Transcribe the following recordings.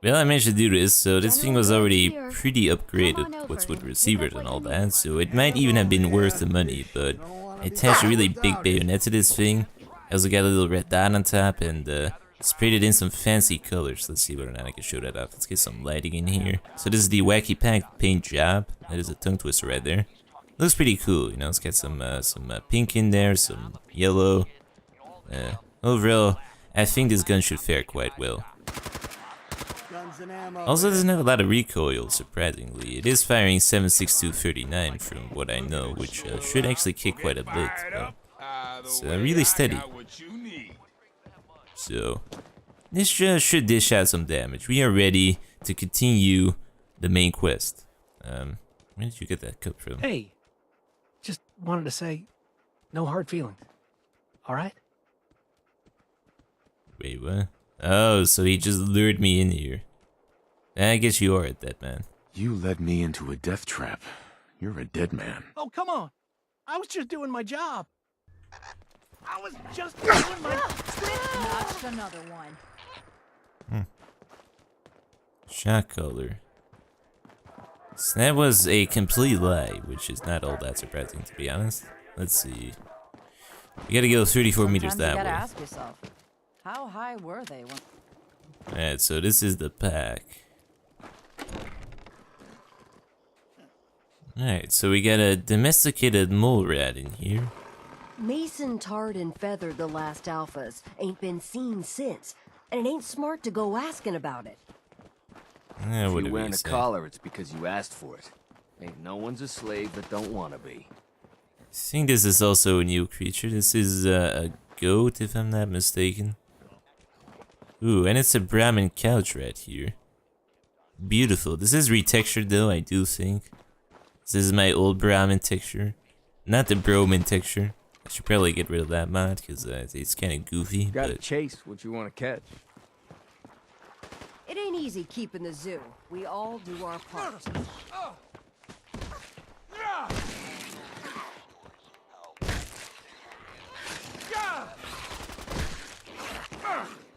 Well, I managed to do this, so this thing was already pretty upgraded, what's with receivers and all that, so it might even have been worth the money, but I attached a really big bayonet to this thing. I also got a little red dot on top and sprayed it in some fancy colors. Let's see whether or not I can show that off. Let's get some lighting in here. So this is the Wacky Pack paint job. That is a tongue twister right there. Looks pretty cool, you know, it's got some pink in there, some yellow. Overall, I think this gun should fare quite well. Also doesn't have a lot of recoil, surprisingly. It is firing 7.6239 from what I know, which should actually kick quite a bit. It's really steady. So, this should dish out some damage. We are ready to continue the main quest. Where did you get that cup from? Hey, just wanted to say, no hard feelings. All right? Wait, what? Oh, so he just lured me in here. I guess you are a dead man. You led me into a death trap. You're a dead man. Oh, come on. I was just doing my job. I was just doing my... Notched another one. Shot color. So that was a complete lie, which is not all that surprising, to be honest. Let's see. You gotta go 34 meters that way. You gotta ask yourself, how high were they when... Alright, so this is the pack. Alright, so we got a domesticated mole rat in here. Mason tarred and feathered the last alphas. Ain't been seen since. And it ain't smart to go asking about it. If you're wearing a collar, it's because you asked for it. Ain't no one's a slave that don't want to be. I think this is also a new creature. This is a goat, if I'm not mistaken. Ooh, and it's a Brahmin couch right here. Beautiful. This is retextured though, I do think. This is my old Brahmin texture. Not the Broman texture. I should probably get rid of that mod, because it's kind of goofy. You gotta chase what you want to catch. It ain't easy keeping the zoo. We all do our part.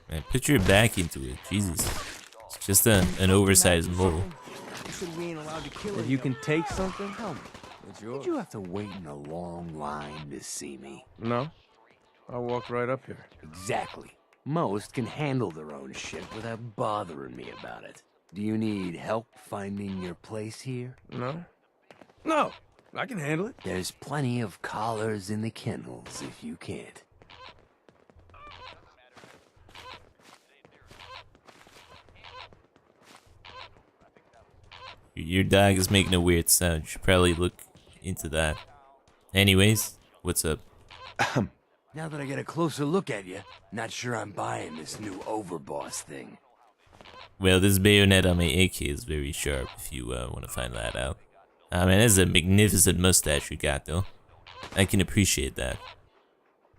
Man, put your back into it, Jesus. It's just an oversized mole. If you can take something, tell me. It's yours. Did you have to wait in a long line to see me? No. I walked right up here. Exactly. Most can handle their own shit without bothering me about it. Do you need help finding your place here? No. No. I can handle it. There's plenty of collars in the kennels if you can't. Your dog is making a weird sound. You should probably look into that. Anyways, what's up? Now that I get a closer look at you, not sure I'm buying this new Overboss thing. Well, this bayonet on my AK is very sharp, if you want to find that out. Man, that's a magnificent mustache you got, though. I can appreciate that.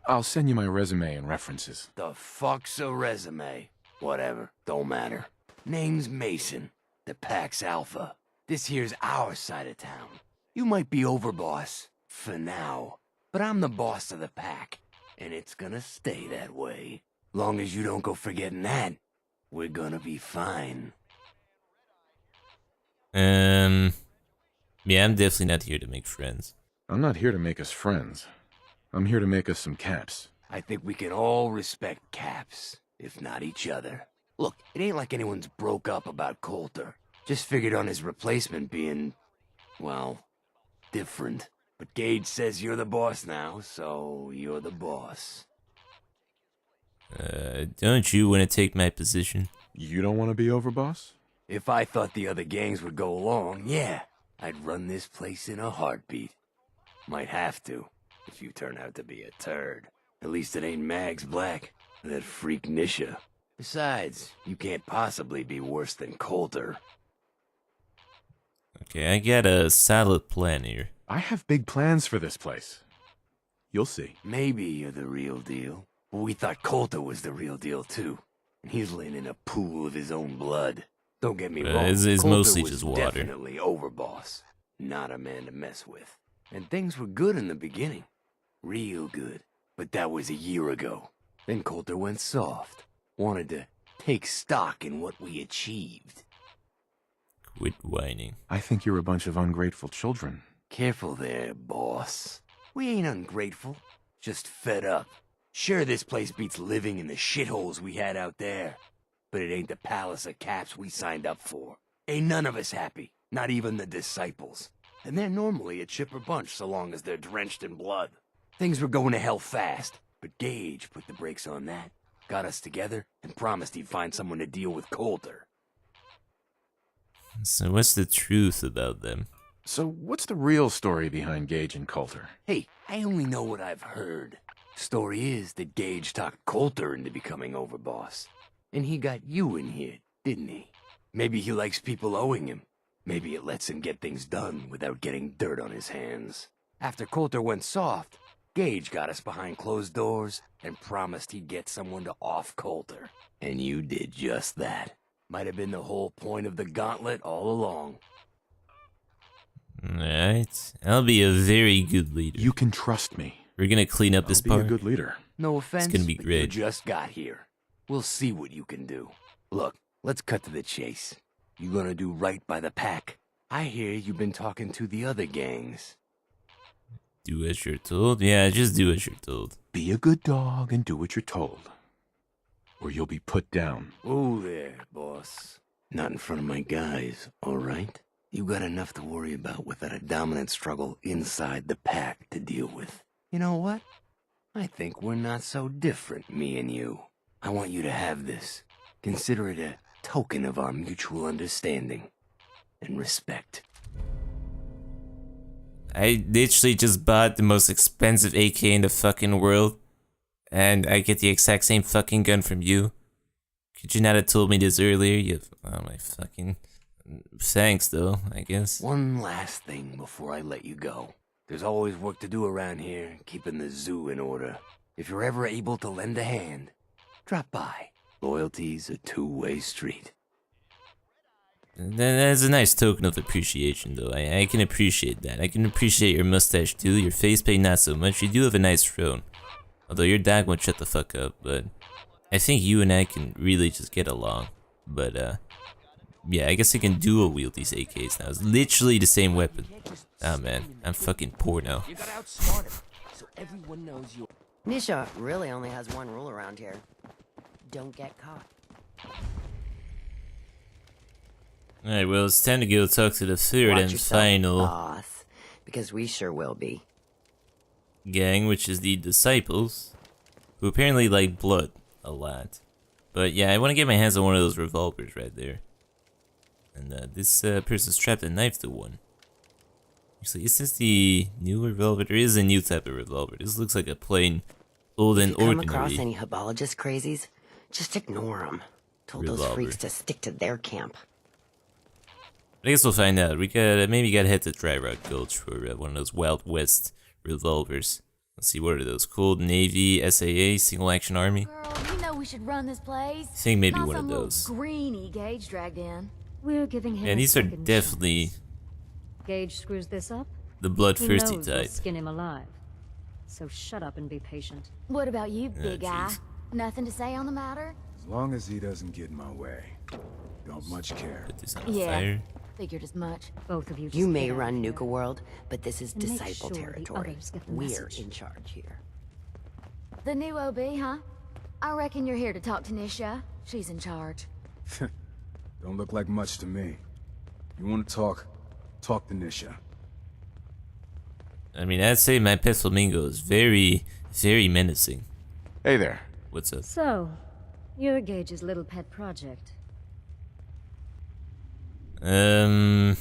I'll send you my resume and references. The fuck's a resume? Whatever, don't matter. Name's Mason, the Pack's Alpha. This here's our side of town. You might be Overboss, for now, but I'm the boss of the Pack, and it's gonna stay that way. Long as you don't go forgetting that, we're gonna be fine. Yeah, I'm definitely not here to make friends. I'm not here to make us friends. I'm here to make us some caps. I think we can all respect Caps, if not each other. Look, it ain't like anyone's broke up about Coulter. Just figured on his replacement being, well, different. But Gage says you're the boss now, so you're the boss. Don't you want to take my position? You don't want to be Overboss? If I thought the other gangs would go along, yeah, I'd run this place in a heartbeat. Might have to, if you turn out to be a turd. At least it ain't Mags Black, that freak Nisha. Besides, you can't possibly be worse than Coulter. Okay, I got a solid plan here. I have big plans for this place. You'll see. Maybe you're the real deal. But we thought Coulter was the real deal, too. And he's laying in a pool of his own blood. Don't get me wrong, It's Coulter mostly was just water. Definitely Overboss. Not a man to mess with. And things were good in the beginning. Real good. But that was a year ago. Then Coulter went soft. Wanted to take stock in what we achieved. Quit whining. I think you're a bunch of ungrateful children. Careful there, boss. We ain't ungrateful, just fed up. Sure, this place beats living in the shitholes we had out there, but it ain't the palace of caps we signed up for. Ain't none of us happy, not even the Desciples. And they're normally a chipper bunch so long as they're drenched in blood. Things were going to hell fast, but Gage put the brakes on that, got us together, and promised he'd find someone to deal with Coulter. So what's the truth about them? So what's the real story behind Gage and Coulter? Hey, I only know what I've heard. Story is that Gage talked Coulter into becoming Overboss. And he got you in here, didn't he? Maybe he likes people owing him. Maybe it lets him get things done without getting dirt on his hands. After Coulter went soft, Gage got us behind closed doors and promised he'd get someone to off Coulter. And you did just that. Might have been the whole point of the gauntlet all along. Alright, I'll be a very good leader. You can trust me. We're gonna clean up this I'll be part. a good leader. No offense, It's gonna be but great. you just got here. We'll see what you can do. Look, let's cut to the chase. You gonna do right by the pack? I hear you've been talking to the other gangs. Do as you're told? Yeah, just do as you're told. Be a good dog and do what you're told, or you'll be put down. Oh there, boss. Not in front of my guys, all right? You got enough to worry about without a dominant struggle inside the pack to deal with. You know what? I think we're not so different, me and you. I want you to have this. Consider it a token of our mutual understanding and respect. I literally just bought the most expensive AK in the fucking world, and I get the exact same fucking gun from you. Could you not have told me this earlier? Oh my fucking... Thanks though, I guess. One last thing before I let you go. There's always work to do around here, keeping the zoo in order. If you're ever able to lend a hand, drop by. Loyalty's a two-way street. That's a nice token of appreciation though. I can appreciate that. I can appreciate your mustache too, your facepaint not so much. You do have a nice throne. Although your dog won't shut the fuck up, but I think you and I can really just get along. But yeah, I guess I can dual wield these AKs now. It's literally the same weapon. Ah man, I'm fucking poor now. You gotta outsmart him, so everyone knows you. Nisha really only has one rule around here. Don't get caught. Alright, well it's time to go talk to the third Watch and yourself, final boss, because we sure will be. gang, which is the Desciples, who apparently like blood a lot. But yeah, I want to get my hands on one of those revolvers right there. And this person's strapped a knife to one. Actually, is this the new revolver? There is a new type of revolver. This looks like a plain, old and If you come ordinary across any hebologist crazies, just ignore them. Told those revolver. freaks to stick to their camp. I guess we'll find out. We maybe gotta head to Dry Rock Gulch for one of those Wild West revolvers. Let's see, what are those? Cold Navy, SAA, Single Action Army? Girl, you know we should run this place. I think maybe Not one of some little those. greeny Gage dragged in. We're giving him Yeah, a these are second definitely chance. Gage screws this up. the Who bloodthirsty knows we'll type. skin him alive. So shut up and be patient. What about you, big guy? jeez. Nothing to say on the matter? As long as he doesn't get in my way. Don't much care. Put this on Yeah. fire. Figured as much. Both of you just You may get out run of Nuka here. World, but this is And make Disciple sure the territory. others get the We're message. in charge here. The new OB, huh? I reckon you're here to talk to Nisha. She's in charge. Don't look like much to me. You want to talk? Talk to Nisha. I mean, I'd say my pet flamingo is very, very menacing. Hey there. What's up? So, you're Gage's little pet project. I'm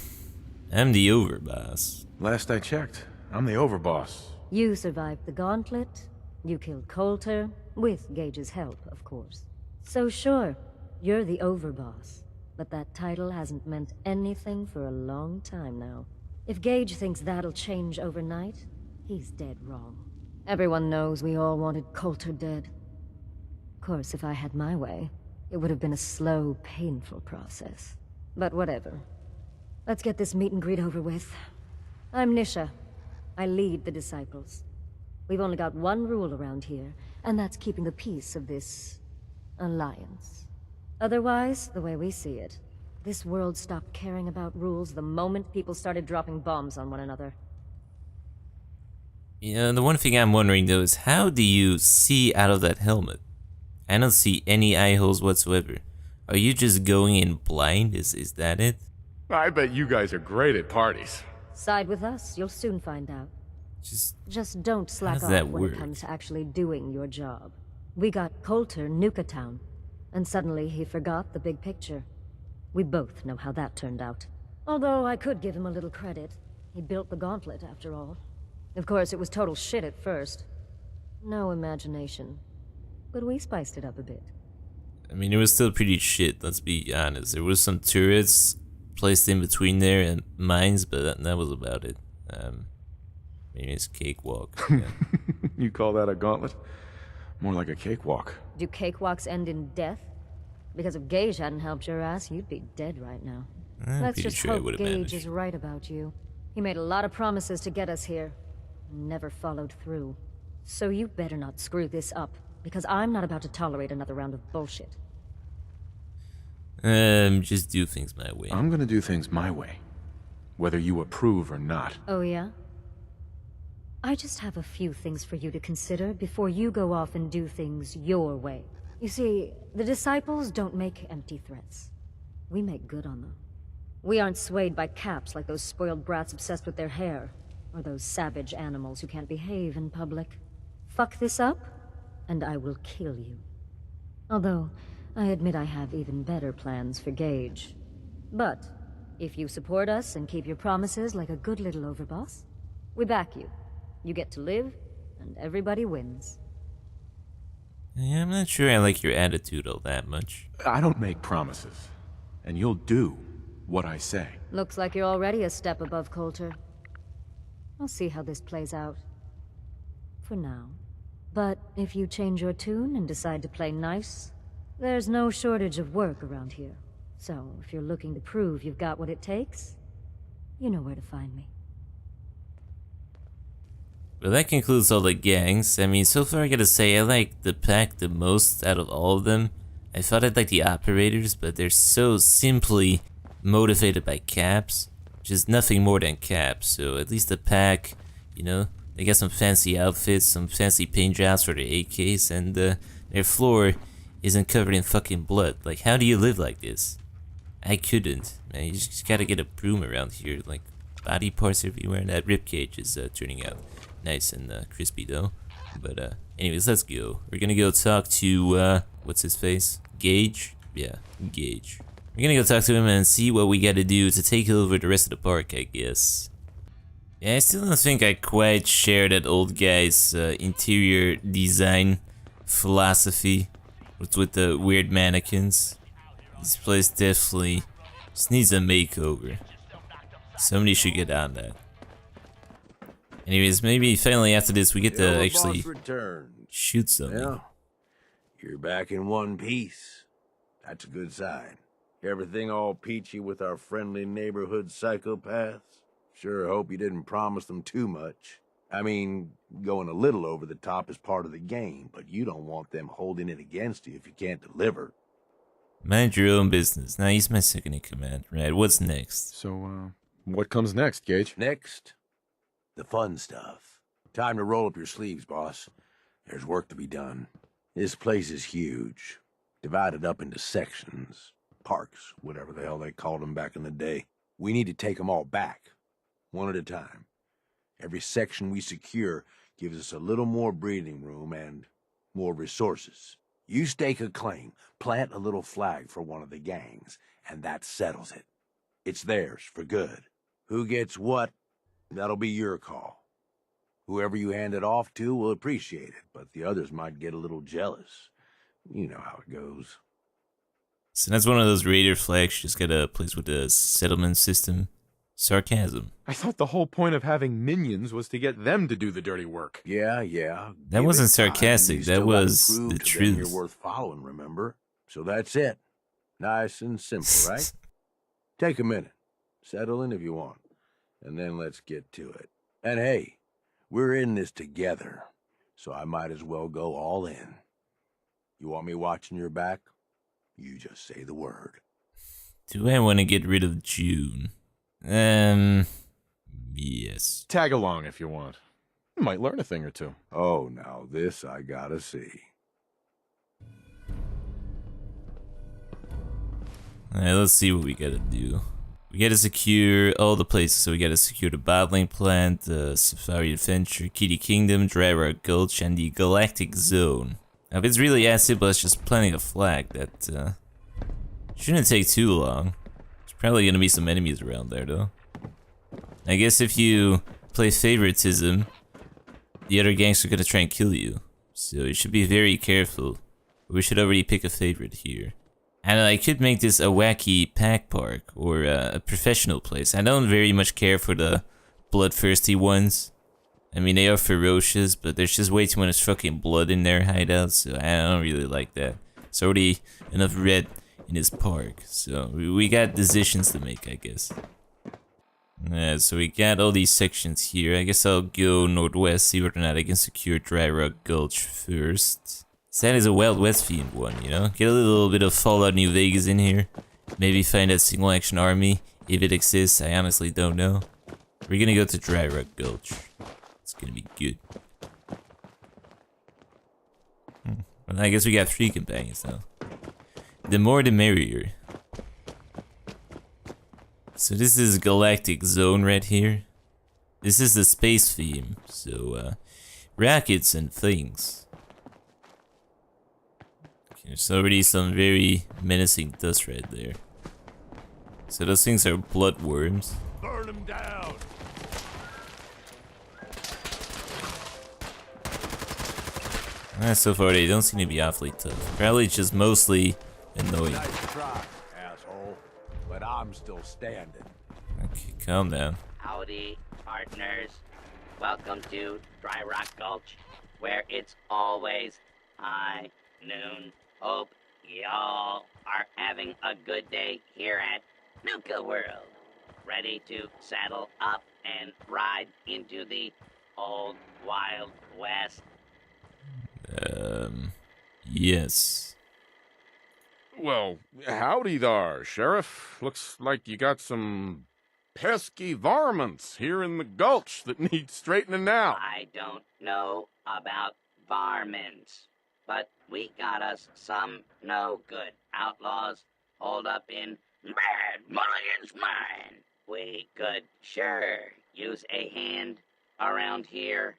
the Overboss. Last I checked, I'm the Overboss. You survived the gauntlet. You killed Coulter, with Gage's help, of course. So sure, you're the Overboss. But that title hasn't meant anything for a long time now. If Gage thinks that'll change overnight, he's dead wrong. Everyone knows we all wanted Coulter dead. Of course, if I had my way, it would have been a slow, painful process. But whatever. Let's get this meet and greet over with. I'm Nisha. I lead the Desciples. We've only got one rule around here, and that's keeping the peace of this alliance. Otherwise, the way we see it, this world stopped caring about rules the moment people started dropping bombs on one another. Yeah, the one thing I'm wondering though is how do you see out of that helmet? I don't see any eye holes whatsoever. Are you just going in blind? Is that it? I bet you guys are great at parties. Side with us, you'll soon find out. Just don't how slack does off that when work? it comes to actually doing your job. We got Coulter Nuka Town, and suddenly he forgot the big picture. We both know how that turned out. Although I could give him a little credit. He built the gauntlet, after all. Of course, it was total shit at first. No imagination. But we spiced it up a bit. I mean, it was still pretty shit, let's be honest. There was some turrets placed in between there and mines, but that was about it. Maybe it's cakewalk. Yeah. You call that a gauntlet? More like a cakewalk. Do cakewalks end in death? Because if Gage hadn't helped your ass, you'd be dead right now. I'm Let's pretty just sure I hope would've Gage managed. is right about you. He made a lot of promises to get us here, and never followed through. So you better not screw this up, because I'm not about to tolerate another round of bullshit. Just do things my way. I'm gonna do things my way, whether you approve or not. Oh yeah? I just have a few things for you to consider before you go off and do things your way. You see, the Disciples don't make empty threats. We make good on them. We aren't swayed by caps like those spoiled brats obsessed with their hair, or those savage animals who can't behave in public. Fuck this up, and I will kill you. Although, I admit I have even better plans for Gage. But, if you support us and keep your promises like a good little overboss, we back you. You get to live, and everybody wins. Yeah, I'm not sure I like your attitude all that much. I don't make promises, and you'll do what I say. Looks like you're already a step above Coulter. I'll see how this plays out. For now. But if you change your tune and decide to play nice, there's no shortage of work around here. So, if you're looking to prove you've got what it takes, you know where to find me. Well, that concludes all the gangs. I mean, so far I gotta say I like the pack the most out of all of them. I thought I'd like the operators, but they're so simply motivated by caps. Just nothing more than caps. So at least the pack, you know, they got some fancy outfits, some fancy paint jobs for their AKs, and their floor isn't covered in fucking blood. Like, how do you live like this? I couldn't. Man, you just gotta get a broom around here. Like, body parts everywhere, and that ribcage is turning out nice and crispy though. But anyways, let's go. We're gonna go talk to what's his face? Gage? Yeah, Gage. We're gonna go talk to him and see what we gotta do to take over the rest of the park, I guess. Yeah, I still don't think I quite share that old guy's interior design philosophy with the weird mannequins. This place definitely just needs a makeover. Somebody should get on that. Anyways, maybe finally after this we get to actually shoot something. Yeah. You're back in one piece. That's a good sign. Everything all peachy with our friendly neighborhood psychopaths? Sure hope you didn't promise them too much. I mean, going a little over the top is part of the game, but you don't want them holding it against you if you can't deliver. Mind your own business. Now he's my second in command, right? What's next? So, what comes next, Gage? Next, the fun stuff. Time to roll up your sleeves, boss. There's work to be done. This place is huge. Divided up into sections. Parks, whatever the hell they called them back in the day. We need to take them all back. One at a time. Every section we secure gives us a little more breathing room and more resources. You stake a claim, plant a little flag for one of the gangs, and that settles it. It's theirs for good. Who gets what, that'll be your call. Whoever you hand it off to will appreciate it, but the others might get a little jealous. You know how it goes. So that's one of those raider flags, just got a place with a settlement system. Sarcasm. I thought the whole point of having minions was to get them to do the dirty work. Yeah. That wasn't sarcastic, that was the truth. You're worth following, remember? So that's it. Nice and simple, right? Take a minute. Settle in if you want. And then let's get to it. And hey, we're in this together, so I might as well go all in. You want me watching your back? You just say the word. Do I want to get rid of June? Yes. Tag along if you want. You might learn a thing or two. Oh, now this I gotta see. Alright, let's see what we gotta do. We gotta secure all the places, so we gotta secure the bottling plant, the Safari Adventure, Kiddie Kingdom, Dry Rock Gulch, and the Galactic Zone. Now, if it's really as simple as just planting a flag, that shouldn't take too long. There's probably gonna be some enemies around there, though. I guess if you play favoritism, the other gangs are gonna try and kill you. So you should be very careful. We should already pick a favorite here. And I could make this a wacky pack park, or a professional place. I don't very much care for the bloodthirsty ones. I mean, they are ferocious, but there's just way too much fucking blood in their hideouts, so I don't really like that. It's already enough red in this park, so we got decisions to make, I guess. So we got all these sections here. I guess I'll go northwest, see whether or not I can secure Dry Rock Gulch first. So that is a Wild West themed one, you know? Get a little bit of Fallout New Vegas in here. Maybe find that single action army, if it exists, I honestly don't know. We're gonna go to Dry Rock Gulch. It's gonna be good. Well, I guess we got 3 companions now. The more the merrier. So this is Galactic Zone right here. This is the space theme, so rockets and things. Okay, there's already some very menacing dust right there. So those things are bloodworms. Burn them down. So far they don't seem to be awfully tough. Probably just mostly annoying. Nice try, asshole. But I'm still standing. Okay, calm down. Howdy, partners. Welcome to Dry Rock Gulch, where it's always high noon. Hope y'all are having a good day here at Nuka World. Ready to saddle up and ride into the old Wild West? Yes. Well, howdy there, Sheriff. Looks like you got some pesky varmints here in the gulch that need straightening out. I don't know about varmints, but we got us some no-good outlaws holed up in Bad Mulligan's mine. We could sure use a hand around here.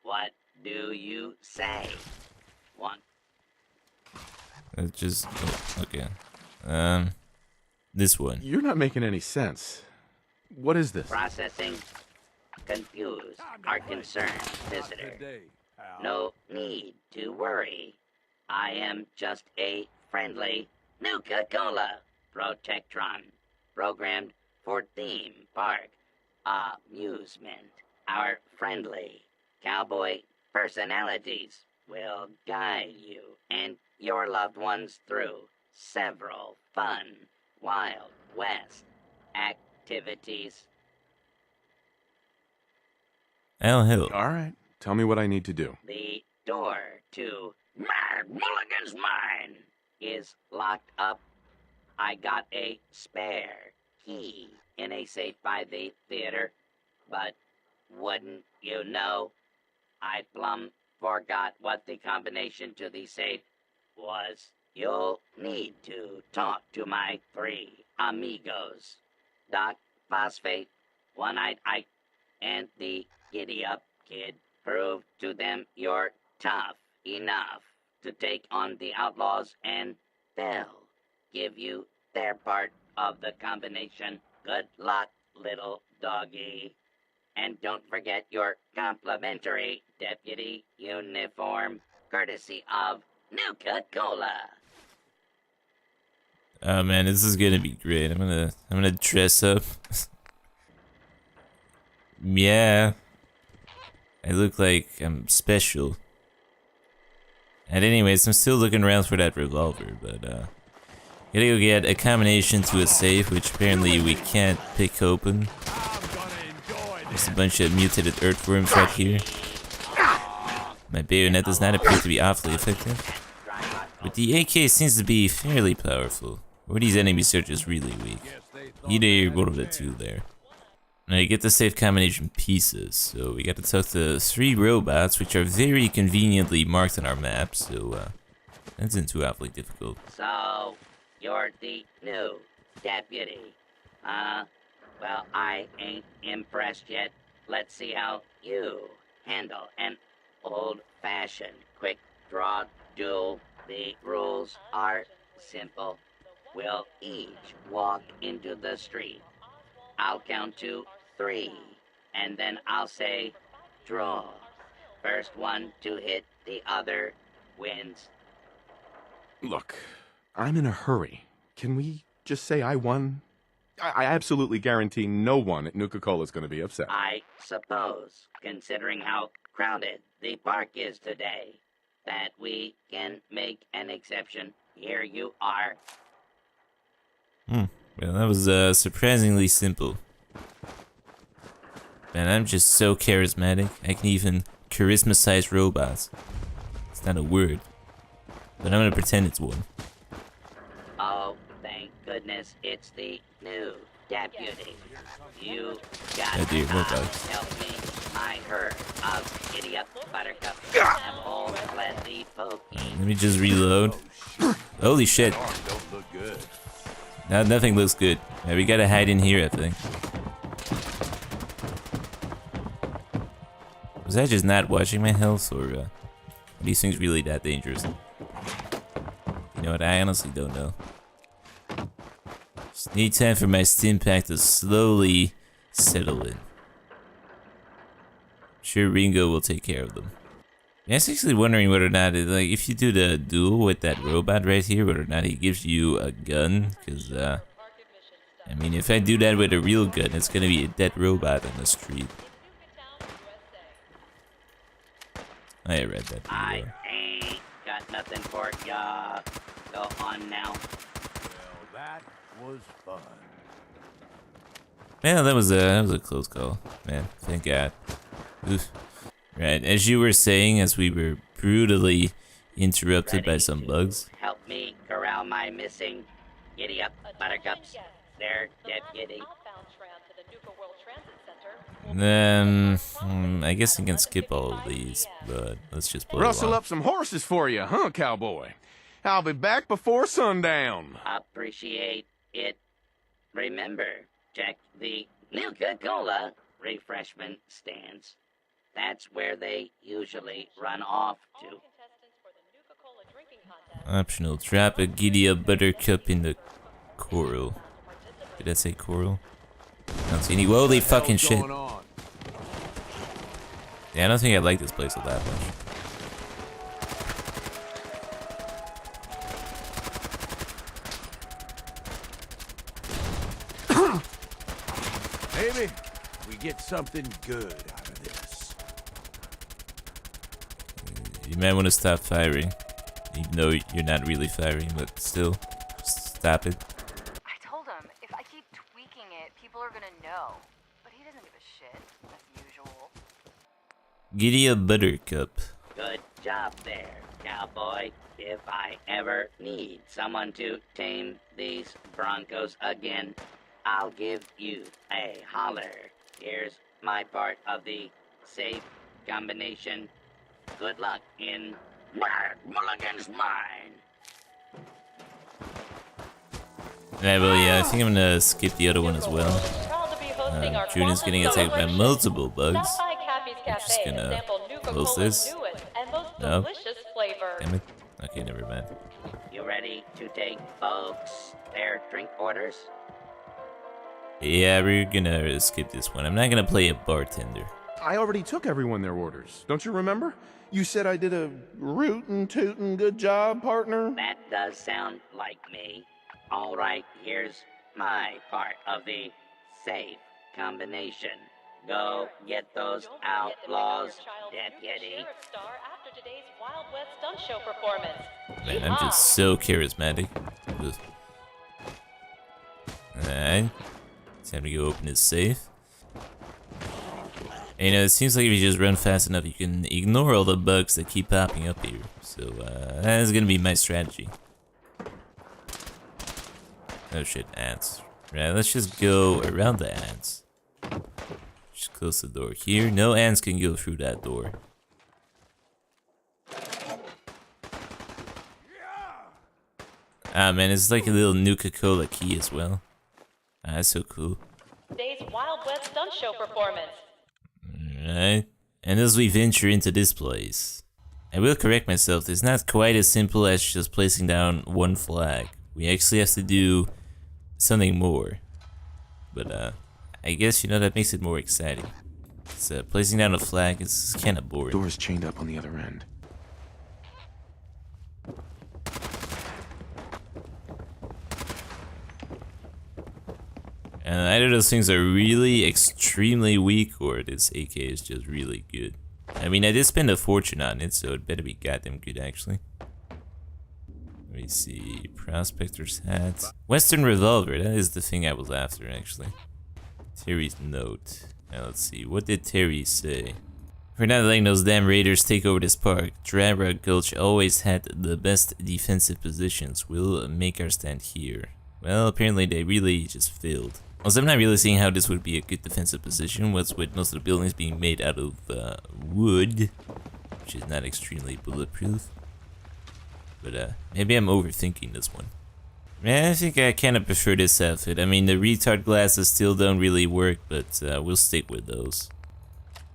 What do you say? One. Just okay. This one. You're not making any sense. What is this? Processing. Confused. Our concerned visitor. No need to worry. I am just a friendly Nuka-Cola Protectron, programmed for theme park amusement. Our friendly cowboy personalities will guide you and your loved ones through several fun Wild West activities. Hell. Alright, tell me what I need to do. The door to Mad Mulligan's mine is locked up. I got a spare key in a safe by the theater, but wouldn't you know, I plumb forgot what the combination to the safe was. You'll need to talk to my 3 amigos. Doc Phosphate, One-Eyed Ike, and the Giddy-Up Kid. Prove to them you're tough enough to take on the outlaws, and they'll give you their part of the combination. Good luck, little doggy. And don't forget your complimentary deputy uniform, courtesy of Nuka-Cola. Oh man, this is gonna be great. I'm gonna dress up. Yeah. I look like I'm special. And anyways, I'm still looking around for that revolver, but gotta go get a combination to a safe, which apparently we can't pick open. There's a bunch of mutated earthworms right here. My bayonet does not appear to be awfully effective. But the AK seems to be fairly powerful. Or these enemies are just really weak. Either one of the two there. Now you get the safe combination pieces, so we got to talk to 3 robots, which are very conveniently marked on our map, so that isn't too awfully difficult. So, you're the new deputy. Well, I ain't impressed yet. Let's see how you handle an old-fashioned quick draw duel. The rules are simple. We'll each walk into the street. I'll count to 3, and then I'll say, draw. First one to hit the other wins. Look, I'm in a hurry. Can we just say I won? I absolutely guarantee no one at Nuka-Cola is going to be upset. I suppose, considering how crowded the park is today, that we can make an exception. Here you are. Well, that was surprisingly simple. Man, I'm just so charismatic. I can even charisma-size robots. It's not a word, but I'm gonna pretend it's one. Oh, thank goodness it's the new deputy. You got Oh dear, more to bugs. help me. My herd of idiot buttercups have all fled the pokey. Let me just reload. Holy shit. Now nothing looks good. Yeah, we gotta hide in here, I think. Was I just not watching my health, or are these things really that dangerous? You know what, I honestly don't know. Just need time for my stim pack to slowly settle in. Sure, Ringo will take care of them. Yeah, I was actually wondering whether or not, like, if you do the duel with that robot right here, whether or not he gives you a gun, because, I mean, if I do that with a real gun, it's gonna be a dead robot on the street. I read that video. I ain't got nothing for ya. Go on now. Well, that was fun. Yeah, that was a close call, man. Thank God. Oof. Right, as you were saying, as we were brutally interrupted by some bugs. Help me corral my missing giddy up buttercups. There, deputy. I guess I can skip all of these, but let's just play Rustle along. up some horses for you, huh, cowboy? I'll be back before sundown. Appreciate it. Remember, check the Nuka Cola refreshment stands. That's where they usually run off to. Optional, drop a giddy up buttercup in the coral. Did I say coral? I don't see any. Holy fucking shit. Yeah, I don't think I like this place all that much. Maybe we get something good out of this. You might want to stop firing. Even though you're not really firing, but still, just stop it. I told him if I keep tweaking it, people are gonna know. But he doesn't give a shit, as usual. Giddy up buttercup. Good job there, cowboy. If I ever need someone to tame these Broncos again, I'll give you a holler. Here's my part of the safe combination. Good luck in Mulligan's mine. Yeah, well, yeah, I think I'm gonna skip the other one as well. June is getting attacked by multiple bugs. I'm just gonna close this. No. Damn it. Okay, never mind. You ready to take folks their drink orders? Yeah, we're gonna skip this one. I'm not gonna play a bartender. I already took everyone their orders. Don't you remember? You said I did a rootin' tootin' good job, partner. That does sound like me. All right, here's my part of the safe combination. Go get those outlaws, deputy. Man, I'm just so charismatic. Ugh. Alright. Time to go open his safe. You know, it seems like if you just run fast enough, you can ignore all the bugs that keep popping up here. So, that's gonna be my strategy. Oh shit, ants. Right, let's just go around the ants. Just close the door here. No ants can go through that door. Ah man, it's like a little Nuka Cola key as well. Ah, that's so cool. Today's Wild West stunt show performance. Alright, and as we venture into this place, I will correct myself, it's not quite as simple as just placing down one flag. We actually have to do something more. But I guess, you know, that makes it more exciting. So placing down a flag is kind of boring. Door's chained up on the other end. And either those things are really extremely weak or this AK is just really good. I mean, I did spend a fortune on it, so it better be goddamn good actually. Let me see, Prospector's hat. Western Revolver, that is the thing I was after actually. Terry's note. Now let's see, what did Terry say? For not letting those damn raiders take over this park, Dry Rock Gulch always had the best defensive positions. We'll make our stand here. Well, apparently they really just failed. Also, I'm not really seeing how this would be a good defensive position, what's with most of the buildings being made out of wood, which is not extremely bulletproof. But maybe I'm overthinking this one. I think I kind of prefer this outfit. I mean, the retard glasses still don't really work, but we'll stick with those.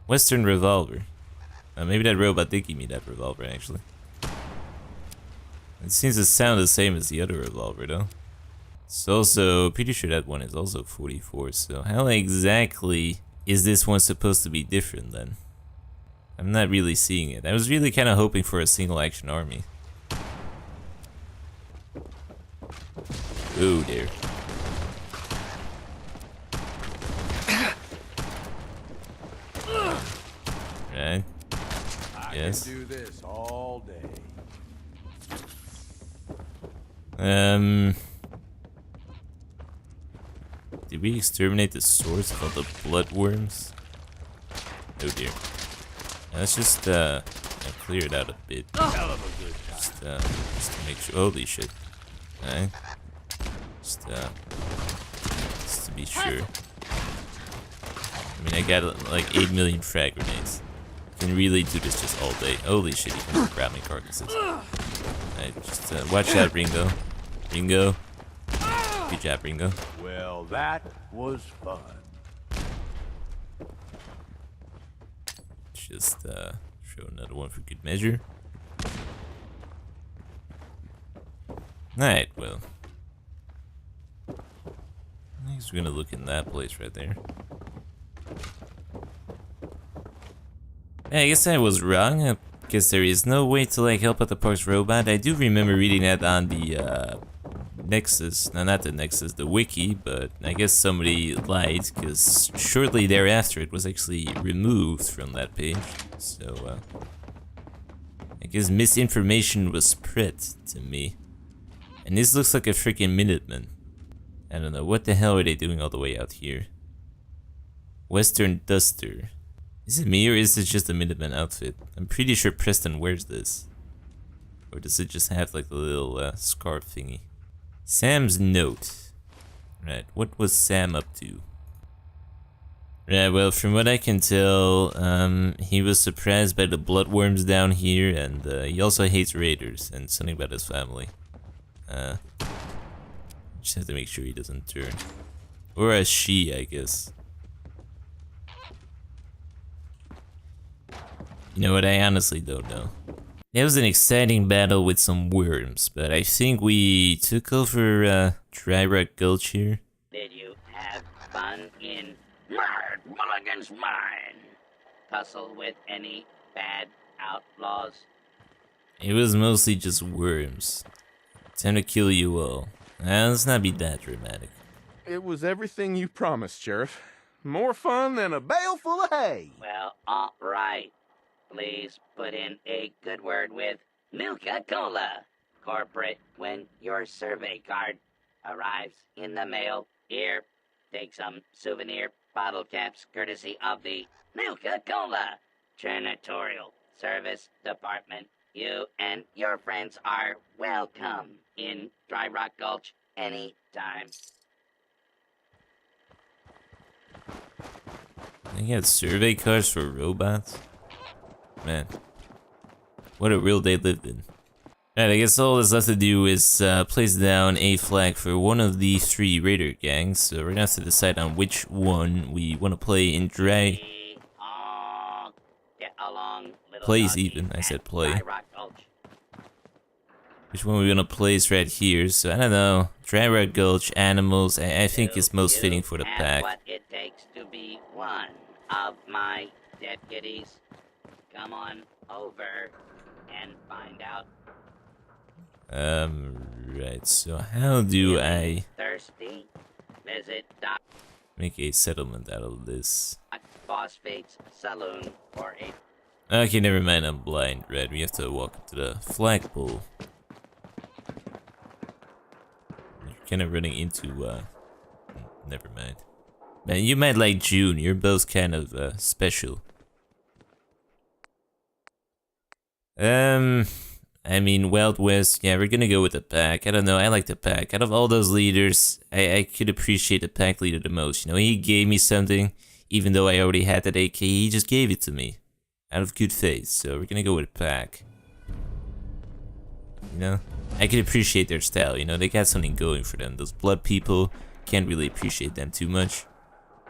Western Revolver. Maybe that robot did give me that revolver, actually. It seems to sound the same as the other revolver, though. It's also, pretty sure that one is also 44, so how exactly is this one supposed to be different, then? I'm not really seeing it. I was really kind of hoping for a single action army. Oh dear. Right. Yes. I can do this all day. Did we exterminate the source called the bloodworms? Oh dear. Let's just clear it out a bit. Just to make sure. Holy shit. Alright. Just to be sure. I mean, I got like 8 million frag grenades. Can really do this just all day. Holy shit, you can grab me carcasses. Alright, just watch out, Ringo. Ringo. Good job, Ringo. Well, that was fun. Just show another one for good measure. Alright, well. I guess we're gonna look in that place right there. Yeah, I guess I was wrong. I guess there is no way to like help out the park's robot. I do remember reading that on the Nexus. No, not the Nexus, the wiki, but I guess somebody lied because shortly thereafter it was actually removed from that page. So I guess misinformation was spread to me. And this looks like a freaking Minuteman. I don't know, what the hell are they doing all the way out here? Western Duster. Is it me or is it just a Minuteman outfit? I'm pretty sure Preston wears this. Or does it just have like the little scarf thingy? Sam's note. Right, what was Sam up to? Right, well, from what I can tell, he was surprised by the bloodworms down here, and he also hates raiders, and something about his family. Just have to make sure he doesn't turn. Or a she, I guess. You know what, I honestly don't know. It was an exciting battle with some worms, but I think we took over Dry Rock Gulch here. Did you have fun in Mulligan's mine? Tussle with any bad outlaws? It was mostly just worms. Time to kill you all. Let's not be that dramatic. It was everything you promised, Sheriff. More fun than a bale full of hay. Well, all right. Please put in a good word with Nuka Cola Corporate when your survey card arrives in the mail. Here, take some souvenir bottle caps courtesy of the Nuka Cola Janitorial Service Department. You and your friends are welcome in Dry Rock Gulch anytime. They got survey cars for robots? Man, what a world they lived in. Alright, I guess all that's left to do is place down a flag for one of the 3 raider gangs. So we're gonna have to decide on which one we want to play in Dry... Plays even, I said play. Which one we gonna place right here? So I don't know. Dry Rock Gulch, animals, I think is most fitting for the pack. What it takes to be one of my deputies. Come on over and find out. Right, so how do I Thirsty? Visit make a settlement out of this? Phosphate's Saloon for a... Okay, never mind, I'm blind, Red. We have to walk up to the flagpole. You're kind of running into, never mind. Man, you might like June, you're both kind of, special. I mean, Wild West, yeah, we're gonna go with the pack. I don't know, I like the pack. Out of all those leaders, I could appreciate the pack leader the most. You know, he gave me something, even though I already had that AK, he just gave it to me. Out of good faith, so we're gonna go with pack. You know? I can appreciate their style, you know, they got something going for them. Those blood people, can't really appreciate them too much.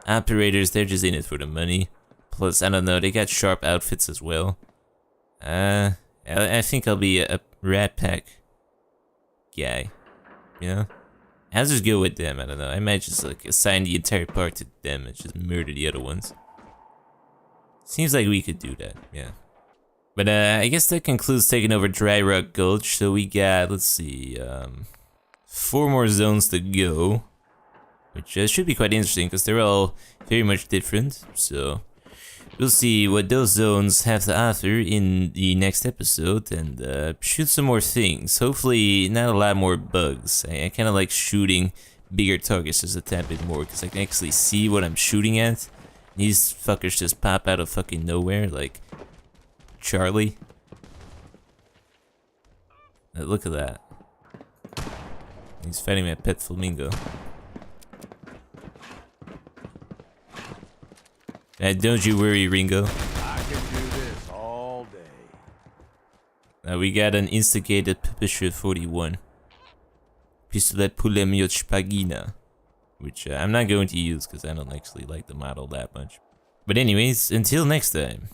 Operators, they're just in it for the money. Plus, I don't know, they got sharp outfits as well. I think I'll be a Rat Pack guy, you know? I'll just go with them, I don't know, I might just like assign the entire part to them and just murder the other ones. Seems like we could do that, yeah. But I guess that concludes taking over Dry Rock Gulch. So we got, let's see, 4 more zones to go. Which should be quite interesting because they're all very much different. So we'll see what those zones have to offer in the next episode and shoot some more things. Hopefully not a lot more bugs. I kind of like shooting bigger targets just a tad bit more because I can actually see what I'm shooting at. These fuckers just pop out of fucking nowhere, like Charlie. Look at that. He's fighting my pet flamingo. Don't you worry, Ringo. I can do this all day. Now we got an instigated Pupisher 41. Pistolet Pulemiot Spagina. Which I'm not going to use because I don't actually like the model that much. But anyways, until next time.